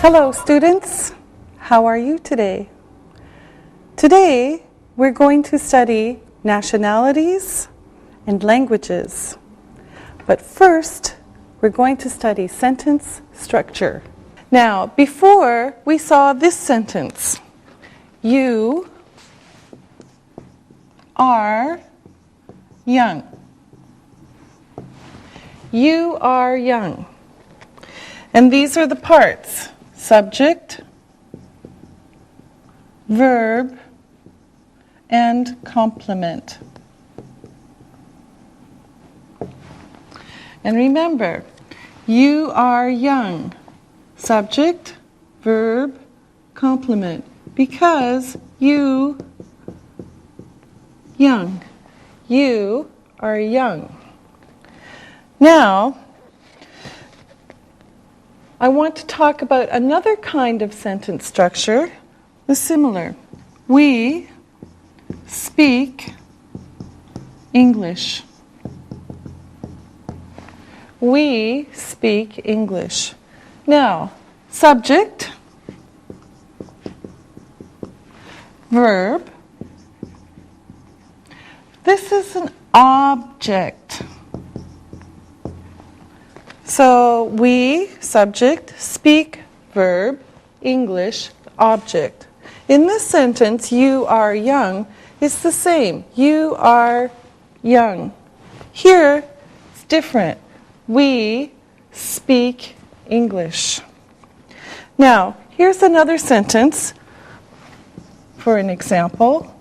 Hello students, how are you today? Today we're going to study nationalities and languages. But first we're going to study sentence structure. Now before we saw this sentence, you are young. You are young. And these are the parts: subject, verb, and complement. And remember, you are young. Subject, verb, complement. Because you young. You are young. Now, I want to talk about another kind of sentence structure, the similar. We speak English. We speak English. Now, subject, verb. This is an object. So we, subject, speak, verb, English, object. In this sentence, you are young, it's the same. You are young. Here, it's different. We speak English. Now, here's another sentence for an example.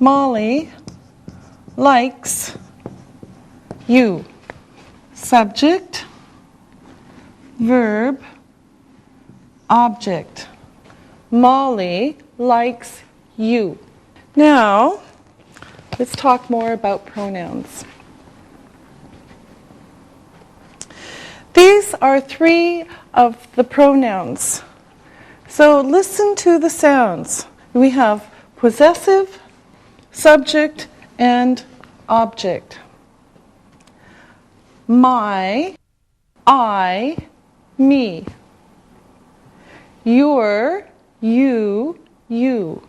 Molly likes you. Subject, verb, object. Molly likes you. Now, let's talk more about pronouns. These are three of the pronouns. So listen to the sounds. We have possessive, subject, and object. My, I, me. Your, you, you.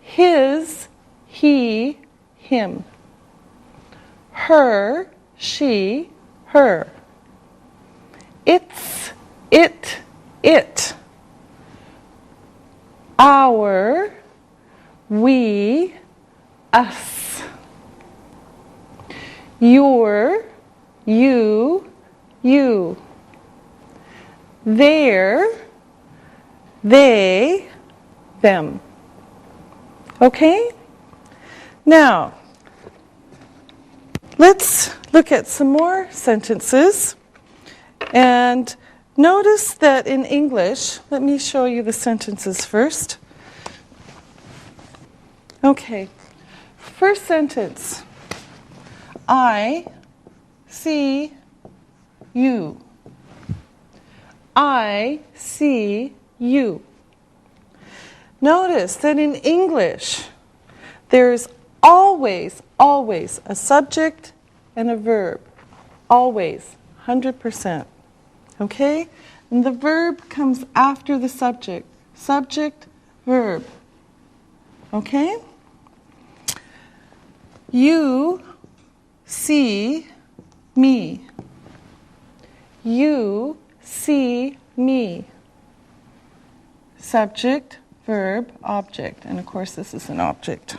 His, he, him. Her, she, her. It's, it. Our, we, us. Your, you, you. Their, they, them. Okay? Now, let's look at some more sentences. And notice that in English, let me show you the sentences first. Okay, first sentence. I see you. I see you. Notice that in English, there's always a subject and a verb. Always, 100%. Okay? And the verb comes after the subject. Subject, verb. Okay? You see me. You see me. Subject, verb, object. And of course this is an object.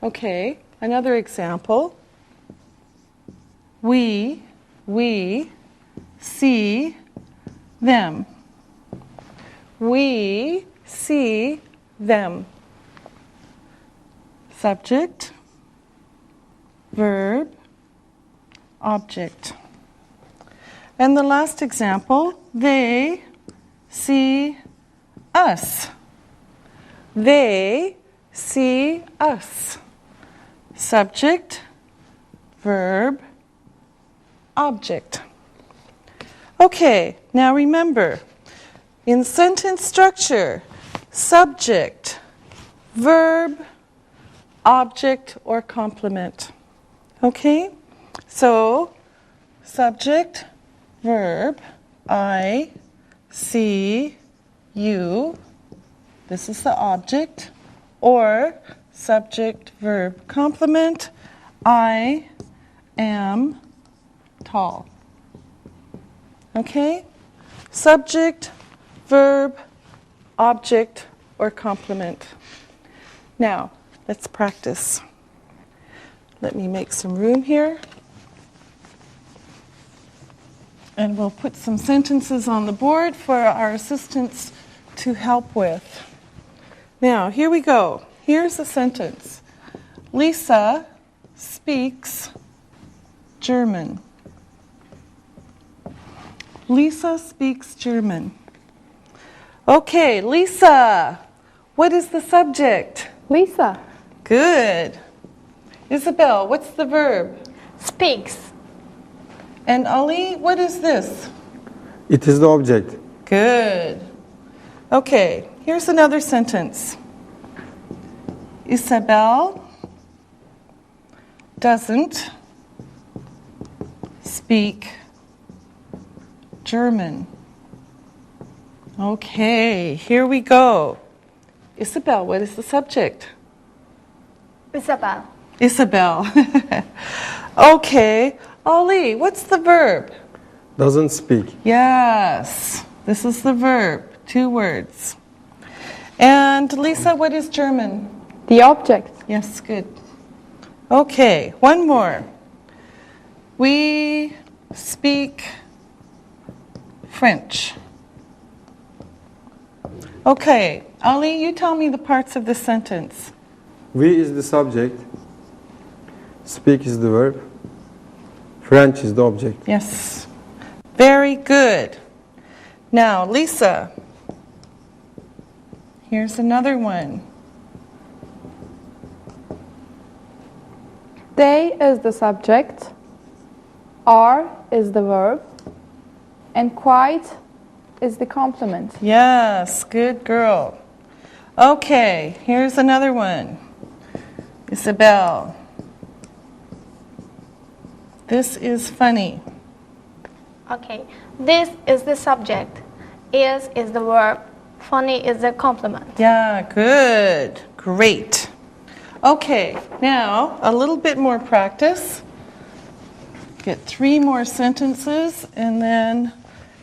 Okay, another example. We see them. We see them. Subject, verb, object. And the last example, they see us. They see us. Subject, verb, object. Okay, now remember, in sentence structure, subject, verb, object, or complement. Okay? So, subject, verb, I see you, this is the object, or subject verb complement, I am tall. Okay? Subject, verb, object, or complement. Now, let's practice. Let me make some room here. And we'll put some sentences on the board for our assistants to help with. Now, here we go. Here's a sentence. Lisa speaks German. Lisa speaks German. Okay, Lisa, what is the subject? Lisa. Good. Isabel, what's the verb? Speaks. And Ali, what is this? It is the object. Good. Okay, here's another sentence. Isabel doesn't speak German. Okay, here we go. Isabel, what is the subject? Isabel. Isabel. Okay, Ali, what's the verb? Doesn't speak. Yes, this is the verb, 2 words. And Lisa, what is German? The object. Yes, good. Okay, one more. We speak French. Okay, Ali, you tell me the parts of the sentence. We is the subject. Speak is the verb. French is the object. Yes, very good. Now, Lisa, here's another one. They is the subject. Are is the verb. And quite is the complement. Yes, good girl. Okay, here's another one. Isabel. This is funny. Okay, this is the subject. Is the verb. Funny is the complement. Yeah, good. Great. Okay, now a little bit more practice. Get 3 more sentences and then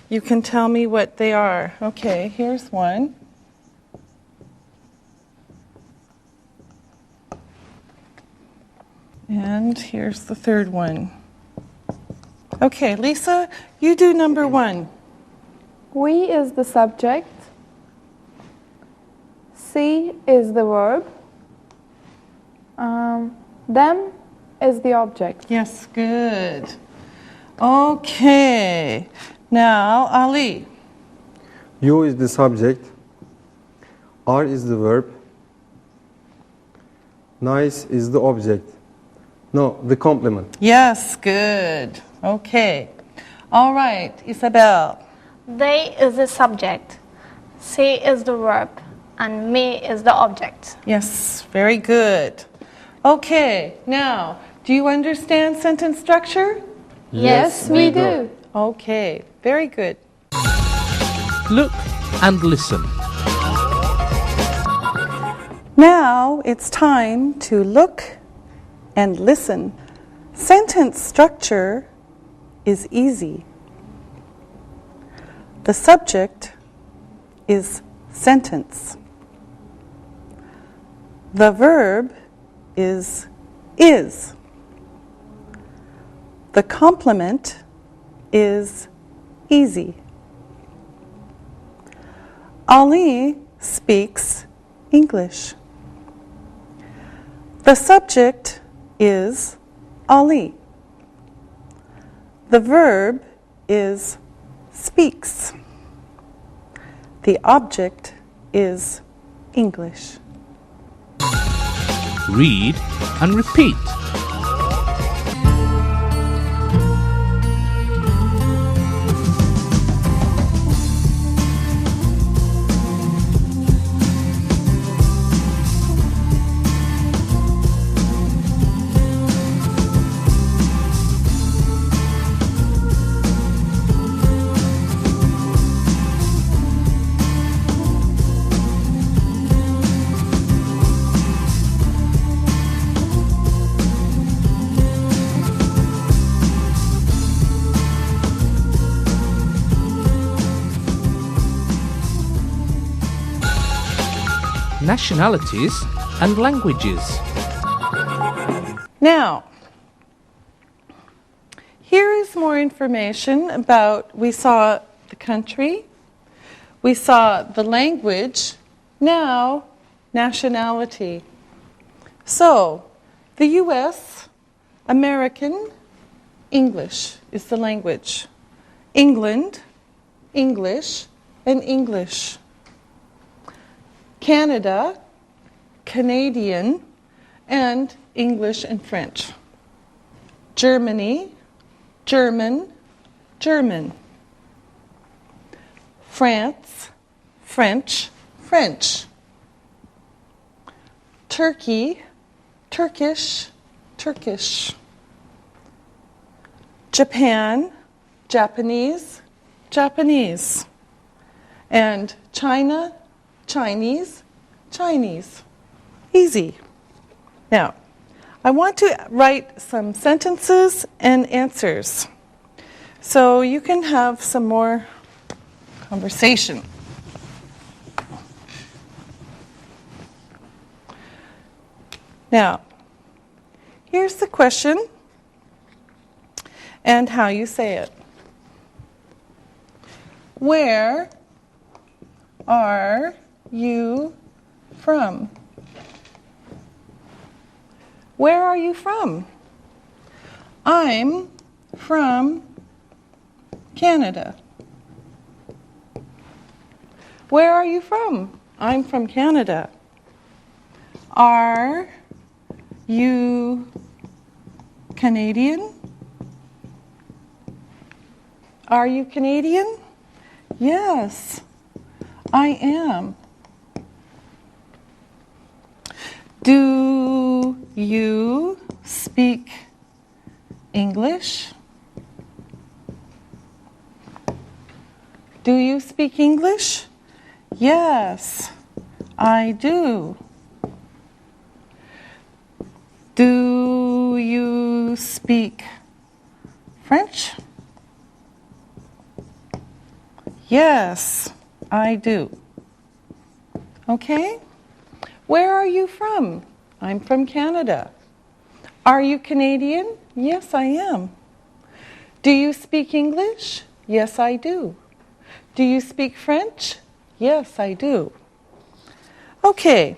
you can tell me what they are. Okay, here's one. And here's the third one. Okay, Lisa, you do number 1. We is the subject. See is the verb. Them is the object. Yes, good. Okay, now Ali. You is the subject. Are is the verb. Nice is the object. No, the complement. Yes, good. Okay. All right, Isabel. They is the subject. See is the verb. And me is the object. Yes, very good. Okay, now, do you understand sentence structure? Yes, we do. Okay, very good. Look and listen. Now it's time to look and listen. Sentence structure is easy. The subject is sentence. The verb is. The complement is easy. Ali speaks English. The subject is Ali. The verb is speaks. The object is English. Read and repeat. nationalities and languages. Now, here is more information about, we saw the country, we saw the language, now nationality. So, the US, American, English is the language. England, English, and English. Canada, Canadian, and English and French. Germany, German, German. France, French, French. Turkey, Turkish, Turkish. Japan, Japanese, Japanese. And China, Chinese, Chinese. Easy. Now, I want to write some sentences and answers so you can have some more conversation. Now, here's the question and how you say it. Where are you from? Where are you from? I'm from Canada. Where are you from? I'm from Canada. Are you Canadian? Are you Canadian? Yes, I am. Do you speak English? Do you speak English? Yes, I do. Do you speak French? Yes, I do. Okay? Where are you from? I'm from Canada. Are you Canadian? Yes, I am. Do you speak English? Yes, I do. Do you speak French? Yes, I do. Okay,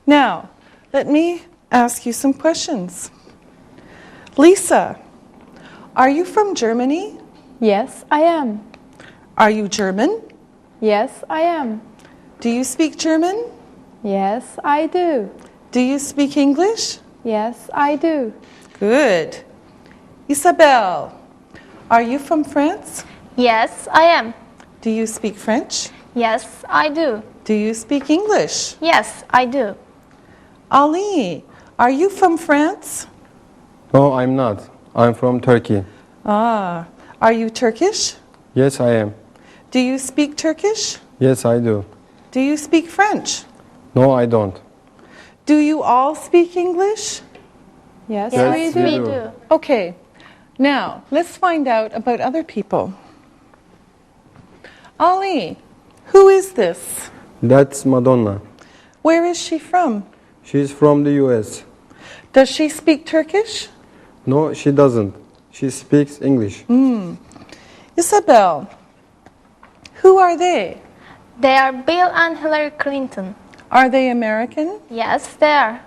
now let me ask you some questions. Lisa, are you from Germany? Yes, I am. Are you German? Yes, I am. Do you speak German? Yes, I do. Do you speak English? Yes, I do. Good. Isabel, are you from France? Yes, I am. Do you speak French? Yes, I do. Do you speak English? Yes, I do. Ali, are you from France? No, I'm not. I'm from Turkey. Ah, are you Turkish? Yes, I am. Do you speak Turkish? Yes, I do. Do you speak French? No, I don't. Do you all speak English? Yes, Yes, we we do. we do. do. Okay, now let's find out about other people. Ali, who is this? That's Madonna. Where is she from? She's from the US. Does she speak Turkish? No, she doesn't. She speaks English. Isabel, who are they? They are Bill and Hillary Clinton. Are they American? Yes, they are.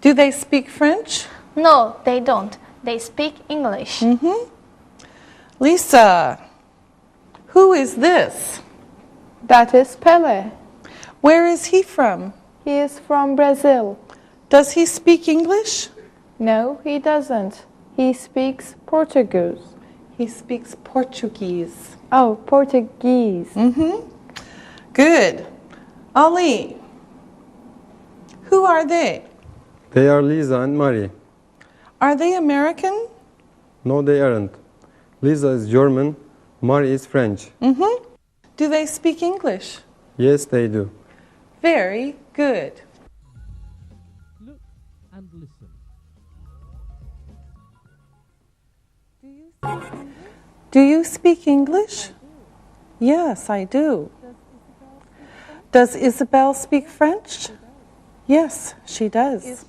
Do they speak French? No, they don't. They speak English. Lisa, who is this? That is Pele. Where is he from? He is from Brazil. Does he speak English? No, he doesn't. He speaks Portuguese. He speaks Portuguese. Oh, Portuguese. Good. Ali, who are they? They are Lisa and Marie. Are they American? No, they aren't. Lisa is German. Marie is French. Do they speak English? Yes, they do. Very good. Look and listen. Do you speak English? Yes, I do. Does Isabel speak French? Yes, she does.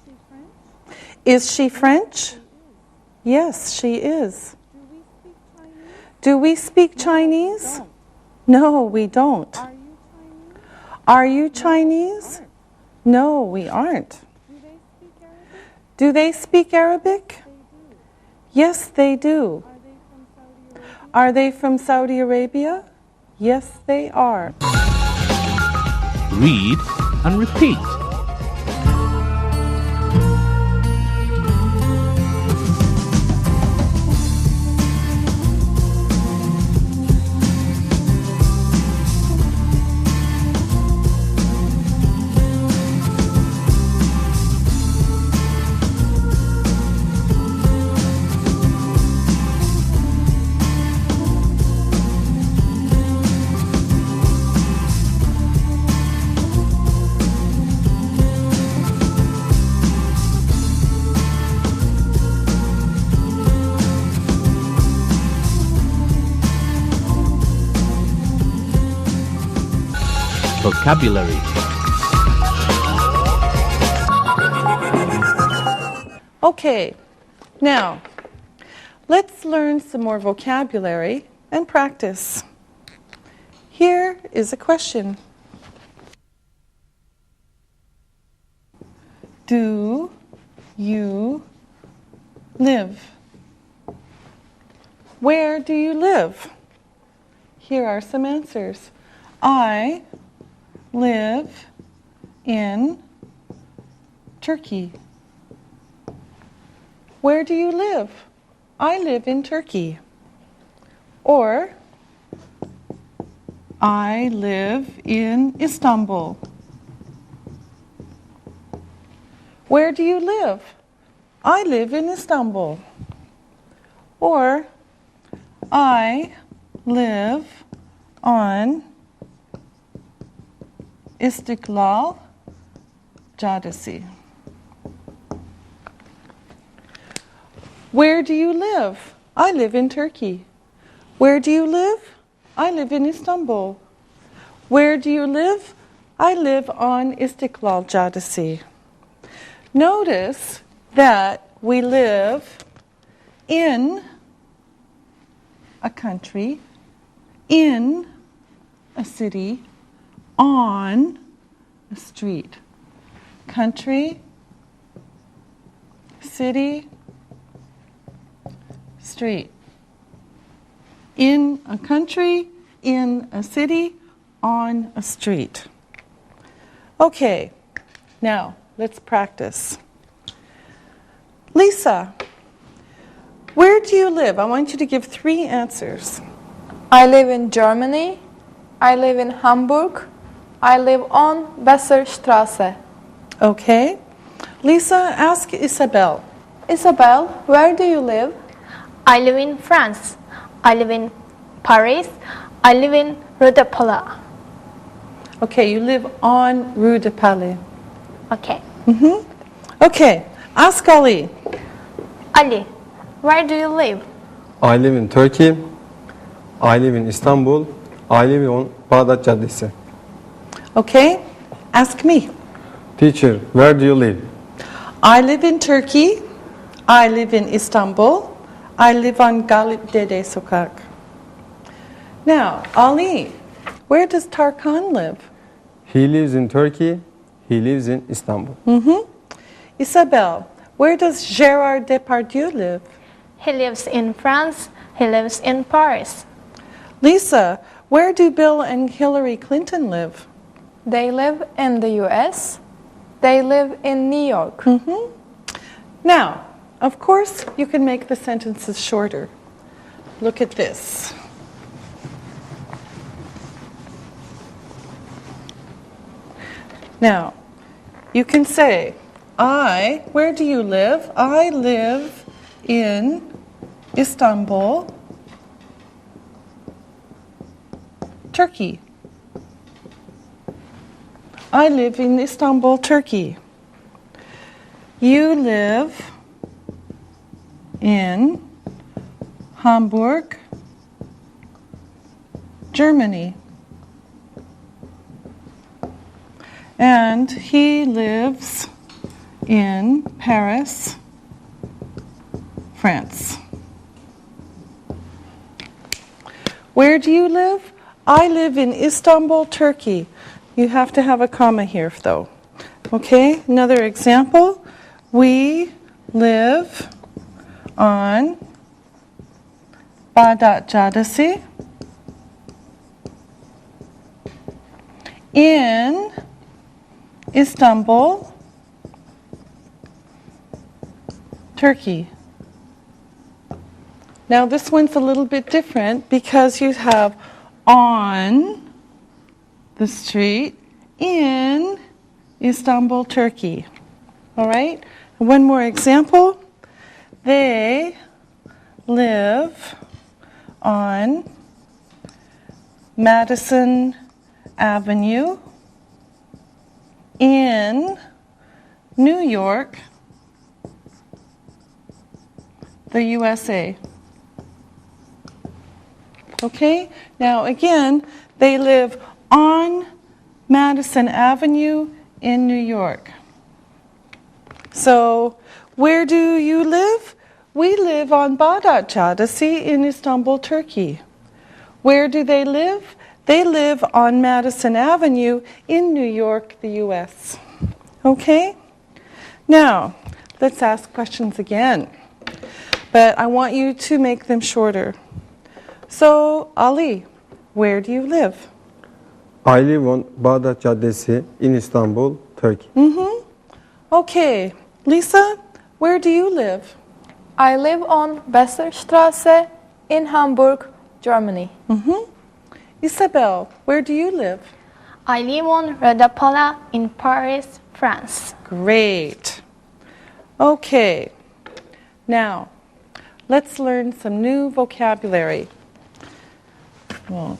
Is she French? Yes, she is. Do we speak Chinese? No, we don't. Are you Chinese? No, we aren't. Do they speak Arabic? Yes, they do. Are they from Saudi Arabia? Yes, they are. Read and repeat. Vocabulary. Okay, now let's learn some more vocabulary and practice. Here is a question. Do you live? Where do you live? Here are some answers. I live in Turkey. Where do you live? I live in Turkey. Or, I live in Istanbul. Where do you live? I live in Istanbul. Or, I live on İstiklal Caddesi. Where do you live? I live in Turkey. Where do you live? I live in Istanbul. Where do you live? I live on İstiklal Caddesi. Notice that we live in a country, in a city, on a street. Country, city, street. In a country, in a city, on a street. Okay, now let's practice. Lisa, where do you live? I want you to give 3 answers. I live in Germany. I live in Hamburg. I live on Besserstraße. Okay. Lisa, ask Isabel. Isabel, where do you live? I live in France. I live in Paris. I live in Rue de Palau. Okay, you live on Rue de Palais. Okay. Okay, ask Ali. Ali, where do you live? I live in Turkey. I live in Istanbul. I live on Bağdat Caddesi. Okay, ask me. Teacher, where do you live? I live in Turkey. I live in Istanbul. I live on Galip Dede Sokak. Now, Ali, where does Tarkan live? He lives in Turkey. He lives in Istanbul. Isabel, where does Gérard Depardieu live? He lives in France. He lives in Paris. Lisa, where do Bill and Hillary Clinton live? They live in the US. They live in New York. Now, of course, you can make the sentences shorter. Look at this. Now, you can say, where do you live? I live in Istanbul, Turkey. I live in Istanbul, Turkey. You live in Hamburg, Germany. And he lives in Paris, France. Where do you live? I live in Istanbul, Turkey. You have to have a comma here, though. Okay, another example. We live on Bağdat Caddesi in Istanbul, Turkey. Now this one's a little bit different because you have on the street in Istanbul, Turkey. All right? One more example. They live on Madison Avenue in New York, the USA. Okay? Now again, they live on Madison Avenue in New York. So, where do you live? We live on Bağdat Caddesi in Istanbul, Turkey. Where do they live? They live on Madison Avenue in New York, the US. Okay? Now, let's ask questions again. But I want you to make them shorter. So, Ali, where do you live? I live on Bağdat Caddesi in Istanbul, Turkey. Okay. Lisa, where do you live? I live on Besserstraße in Hamburg, Germany. Isabel, where do you live? I live on Rue de Paula in Paris, France. Great. Okay. Now, let's learn some new vocabulary. We'll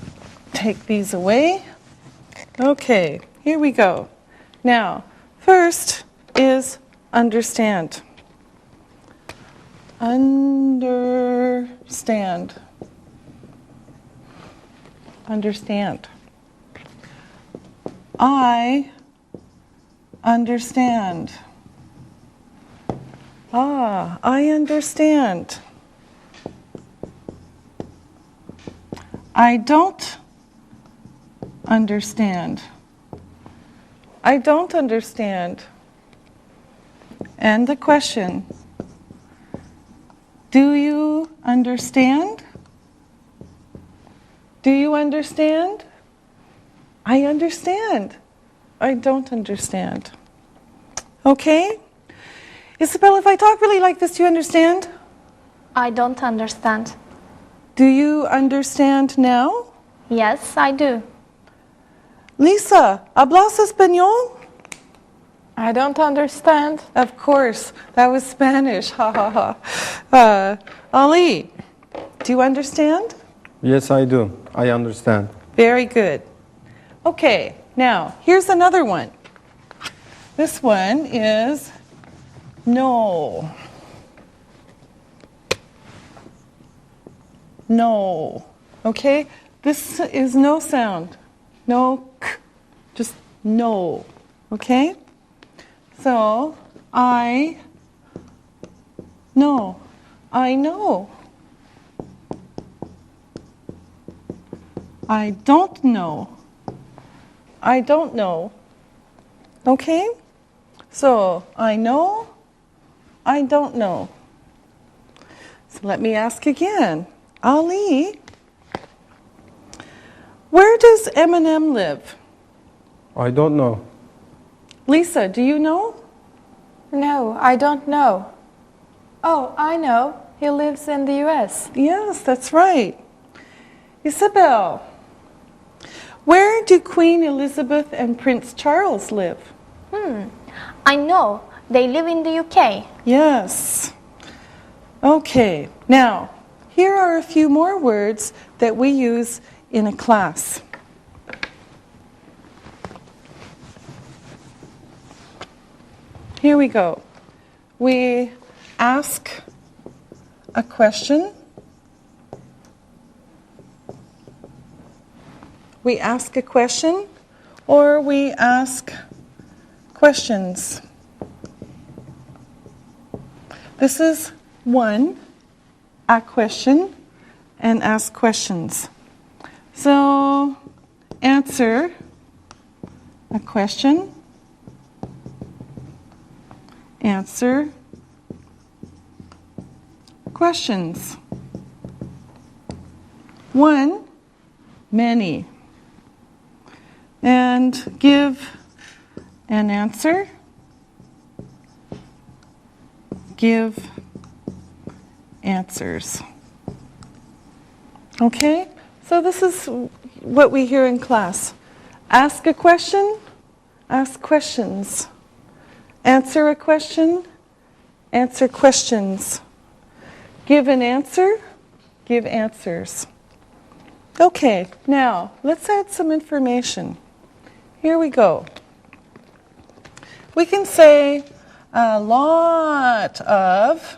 take these away. Okay, here we go. Now, first is understand. Understand. Understand. I understand. Ah, I understand. I don't understand. I don't understand. And the question, do you understand? Do you understand? I understand. I don't understand. Okay? Isabel, if I talk really like this, do you understand? I don't understand. Do you understand now? Yes, I do. Lisa, ¿hablas español? I don't understand. Of course, that was Spanish. Ha ha ha. Ali, do you understand? Yes, I do. I understand. Very good. Okay, now here's another one. This one is no. No. Okay? This is no sound. No k. Just no. Okay? So, I know. I know. I don't know. I don't know. Okay? So, I know. I don't know. So let me ask again. Ali, where does Eminem live? I don't know. Lisa, do you know? No, I don't know. Oh, I know. He lives in the US. Yes, that's right. Isabel, where do Queen Elizabeth and Prince Charles live? I know. They live in the UK. Yes. Okay, now, here are a few more words that we use in a class. Here we go. We ask a question. We ask a question, or we ask questions. This is one, a question, and ask questions. So, answer a question, answer questions. One, many. And give an answer. Give answers. Okay? So this is what we hear in class. Ask a question, ask questions. Answer a question, answer questions. Give an answer, give answers. Okay, now let's add some information. Here we go. We can say a lot of,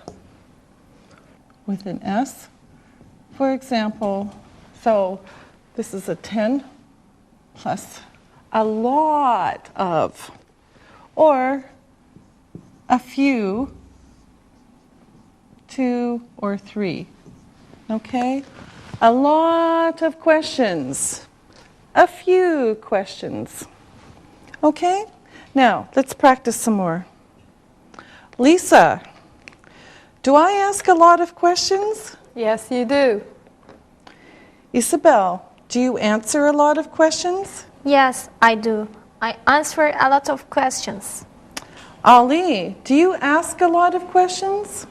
with an S, for example, so this is a 10 plus a lot of, or a few, 2 or 3. Okay? A lot of questions, a few questions. Okay? Now, let's practice some more. Lisa, do I ask a lot of questions? Yes, you do. Isabel, do you answer a lot of questions? Yes, I do. I answer a lot of questions. Ali, do you ask a lot of questions?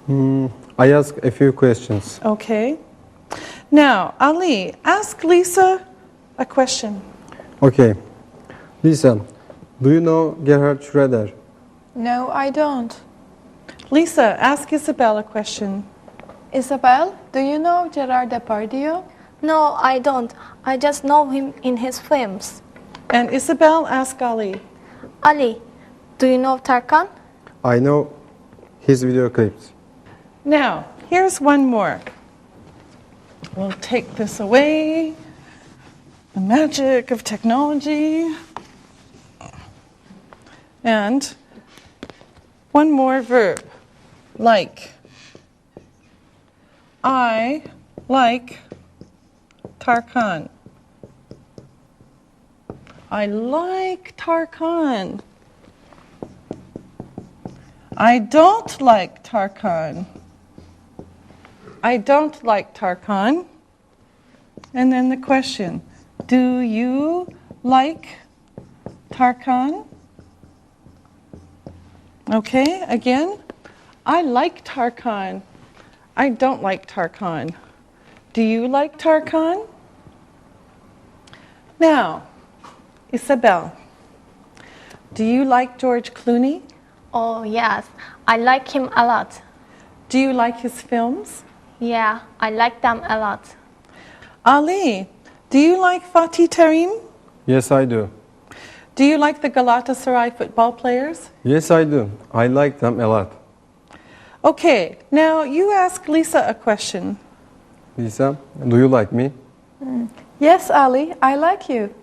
I ask a few questions. Okay. Now, Ali, ask Lisa a question. Okay. Lisa, do you know Gerhard Schroeder? No, I don't. Lisa, ask Isabel a question. Isabel, do you know Gerard Depardieu? No, I don't. I just know him in his films. And Isabel, ask Ali. Ali, do you know Tarkan? I know his video clips. Now, here's one more. We'll take this away. The magic of technology. And one more verb. Like. I like Tarkan. I like Tarkan. I don't like Tarkan. I don't like Tarkan. And then the question, do you like Tarkan? Okay, again, I like Tarkan. I don't like Tarkan. Do you like Tarkan? Now, Isabel, do you like George Clooney? Oh, yes. I like him a lot. Do you like his films? Yeah, I like them a lot. Ali, do you like Fatih Terim? Yes, I do. Do you like the Galatasaray football players? Yes, I do. I like them a lot. Okay, now you ask Lisa a question. Lisa, do you like me? Yes, Ali, I like you.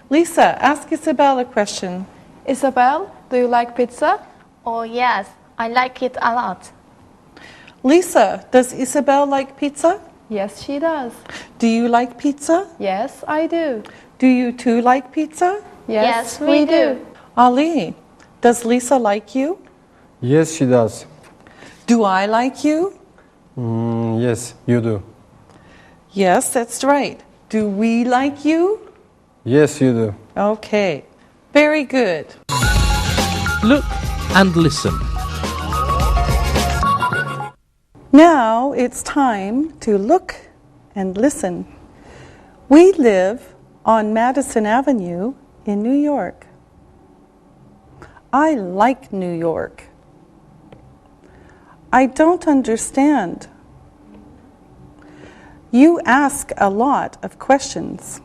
Lisa, ask Isabel a question. Isabel, do you like pizza? Oh, yes. I like it a lot. Lisa, does Isabel like pizza? Yes, she does. Do you like pizza? Yes, I do. Do you too like pizza? Yes, we do. Ali, does Lisa like you? Yes, she does. Do I like you? Yes, you do. Yes, that's right. Do we like you? Yes, you do. Okay, very good. Look and listen. Now it's time to look and listen. We live on Madison Avenue in New York. I like New York. I don't understand. You ask a lot of questions.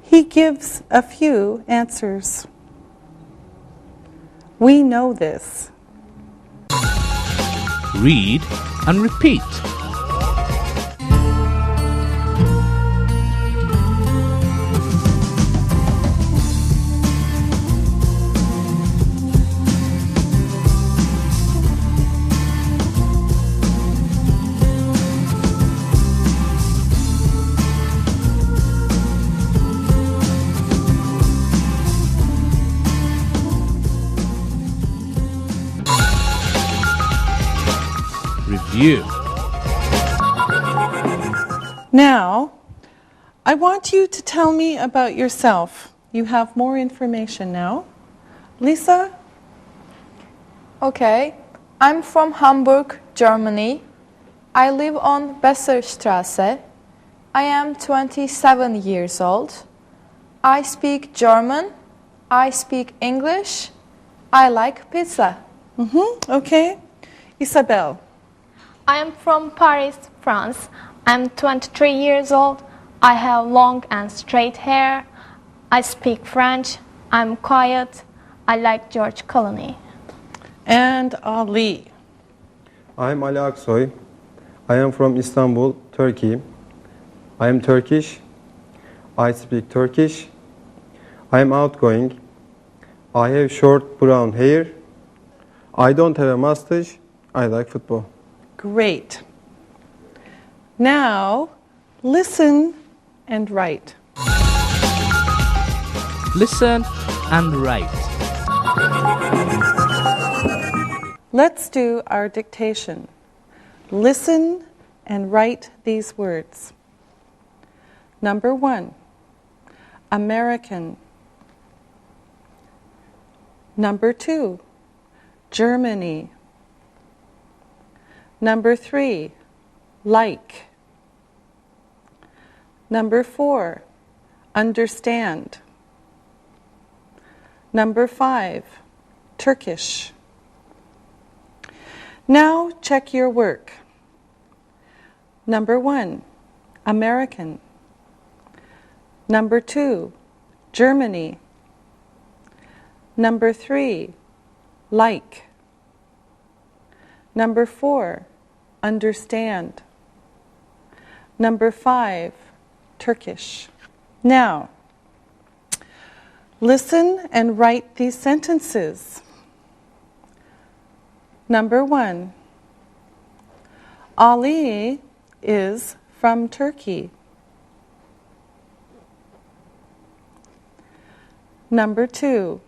He gives a few answers. We know this. Read and repeat. review. Now, I want you to tell me about yourself. You have more information now. Lisa? Okay, I'm from Hamburg, Germany. I live on Besserstraße. I am 27 years old. I speak German. I speak English. I like pizza. Okay. Isabel? I am from Paris, France. I'm 23 years old. I have long and straight hair. I speak French. I'm quiet. I like George Clooney. And Ali? I'm Ali Aksoy. I am from Istanbul, Turkey. I am Turkish. I speak Turkish. I am outgoing. I have short brown hair. I don't have a mustache. I like football. Great. Now, listen and write. Listen and write. Let's do our dictation. Listen and write these words. Number 1, American. Number 2, Germany. Number 3, like. Number 4, understand. Number 5, Turkish. Now check your work. Number 1, American. Number 2, Germany. Number 3, like. Number 4, understand. Number 5, Turkish. Now, listen and write these sentences. Number 1, Ali is from Turkey. Number 2,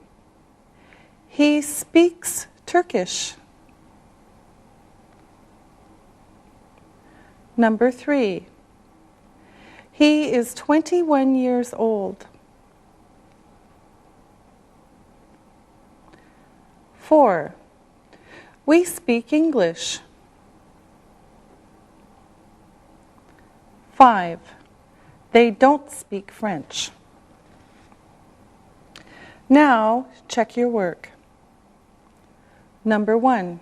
he speaks Turkish. Number 3, he is 21 years old. 4, we speak English. 5, they don't speak French. Now, check your work. Number 1,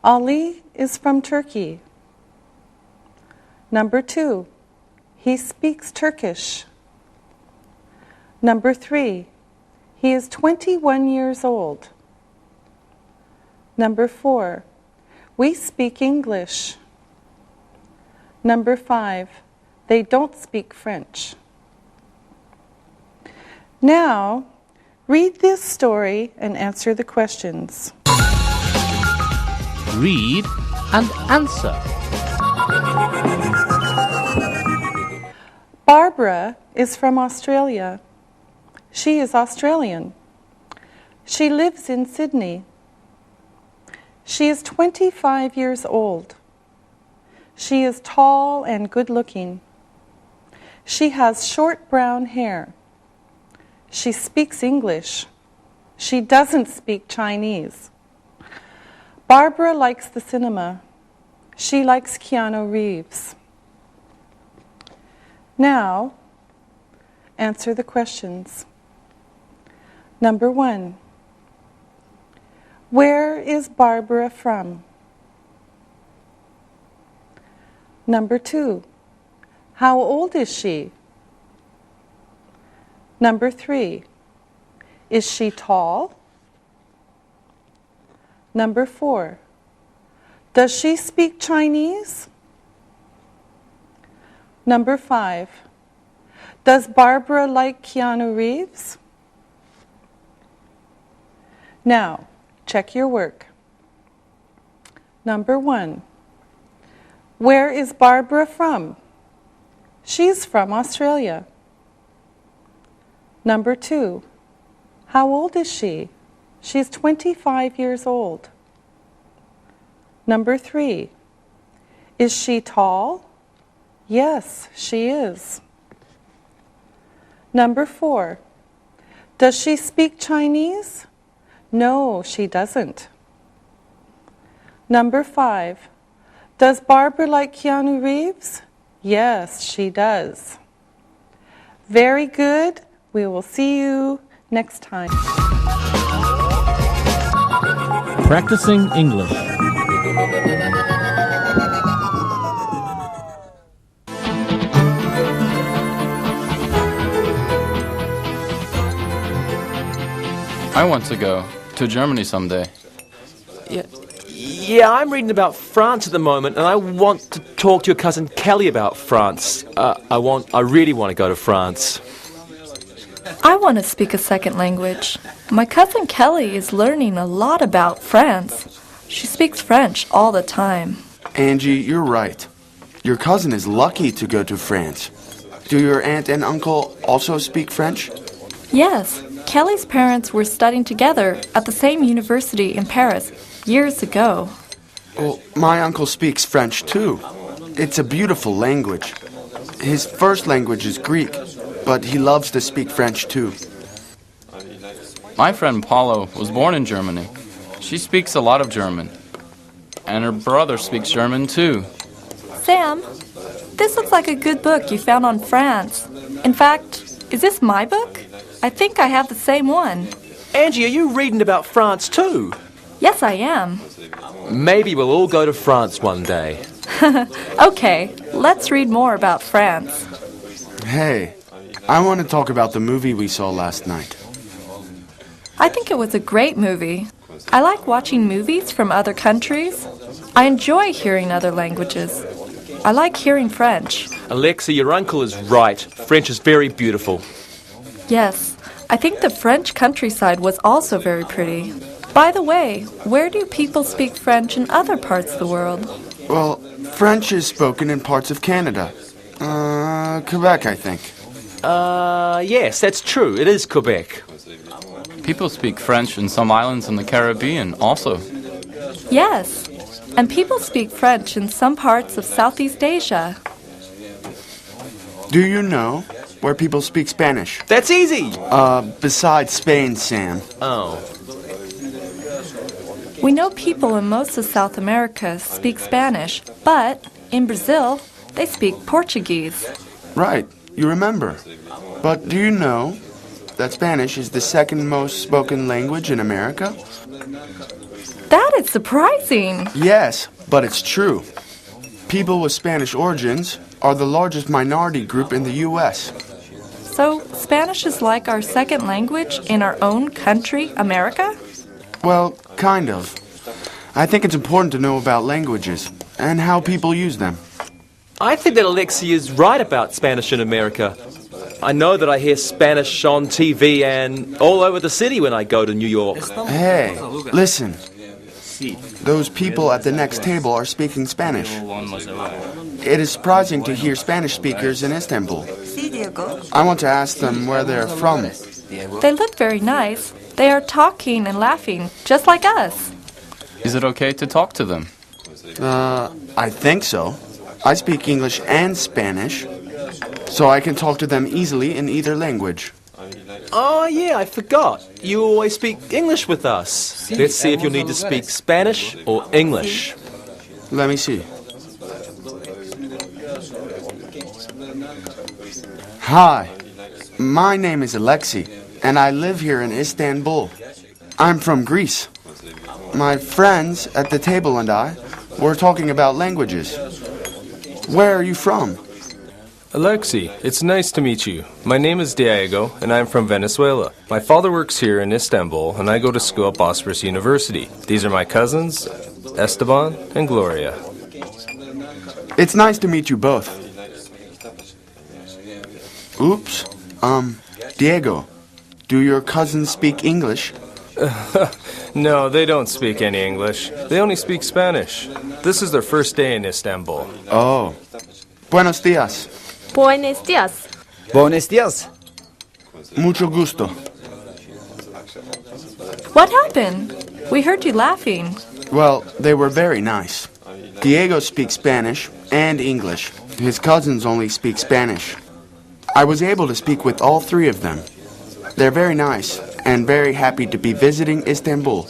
Ali is from Turkey. Number 2, he speaks Turkish. Number 3, he is 21 years old. Number 4, we speak English. Number 5, they don't speak French. Now, read this story and answer the questions. Read and answer. Barbara is from Australia. She is Australian. She lives in Sydney. She is 25 years old. She is tall and good-looking. She has short brown hair. She speaks English. She doesn't speak Chinese. Barbara likes the cinema. She likes Keanu Reeves. Now, answer the questions. Number 1, where is Barbara from? Number 2, how old is she? Number 3, is she tall? Number 4, does she speak Chinese? Number 5, does Barbara like Keanu Reeves? Now, check your work. Number 1, where is Barbara from? She's from Australia. Number 2, how old is she? She's 25 years old. Number 3. Is she tall? Yes, she is. Number 4. Does she speak Chinese? No, she doesn't. Number 5. Does Barbara like Keanu Reeves? Yes, she does. Very good. We will see you next time. Practicing English. I want to go to Germany someday. Yeah, I'm reading about France at the moment, and I want to talk to your cousin Kelly about France. I really want to go to France. I want to speak a second language. My cousin Kelly is learning a lot about France. She speaks French all the time. Angie, you're right. Your cousin is lucky to go to France. Do your aunt and uncle also speak French? Yes, Kelly's parents were studying together at the same university in Paris years ago. Well, my uncle speaks French too. It's a beautiful language. His first language is Greek, but he loves to speak French too. My friend Paulo was born in Germany. She speaks a lot of German. And her brother speaks German too. Sam, this looks like a good book you found on France. In fact, is this my book? I think I have the same one. Angie, are you reading about France too? Yes, I am. Maybe we'll all go to France one day. Okay, let's read more about France. Hey, I want to talk about the movie we saw last night. I think it was a great movie. I like watching movies from other countries. I enjoy hearing other languages. I like hearing French. Alexa, your uncle is right. French is very beautiful. Yes, I think the French countryside was also very pretty. By the way, where do people speak French in other parts of the world? Well, French is spoken in parts of Canada. Quebec, I think. Yes, that's true. It is Quebec. People speak French in some islands in the Caribbean also. Yes, and people speak French in some parts of Southeast Asia. Do you know where people speak Spanish? That's easy. Besides Spain, Sam. Oh. We know people in most of South America speak Spanish, but in Brazil, they speak Portuguese. Right, you remember. But do you know that Spanish is the second most spoken language in America? That is surprising. Yes, but it's true. People with Spanish origins are the largest minority group in the U.S. So, Spanish is like our second language in our own country, America? Well, kind of. I think it's important to know about languages and how people use them. I think that Alexia is right about Spanish in America. I know that I hear Spanish on TV and all over the city when I go to New York. Hey, listen. Those people at the next table are speaking Spanish. It is surprising to hear Spanish speakers in Istanbul. I want to ask them where they're from. They look very nice. They are talking and laughing, just like us. Is it okay to talk to them? I think so. I speak English and Spanish, so I can talk to them easily in either language. Oh, yeah, I forgot. You always speak English with us. Let's see if you'll need to speak Spanish or English. Let me see. Hi, my name is Alexi, and I live here in Istanbul. I'm from Greece. My friends at the table and I were talking about languages. Where are you from? Alexi, it's nice to meet you. My name is Diego, and I'm from Venezuela. My father works here in Istanbul, and I go to school at Bosphorus University. These are my cousins, Esteban and Gloria. It's nice to meet you both. Oops. Diego, do your cousins speak English? No, they don't speak any English. They only speak Spanish. This is their first day in Istanbul. Oh. Buenos días. Buenos días. Buenos días. Mucho gusto. What happened? We heard you laughing. Well, they were very nice. Diego speaks Spanish and English. His cousins only speak Spanish. I was able to speak with all three of them. They're very nice and very happy to be visiting Istanbul.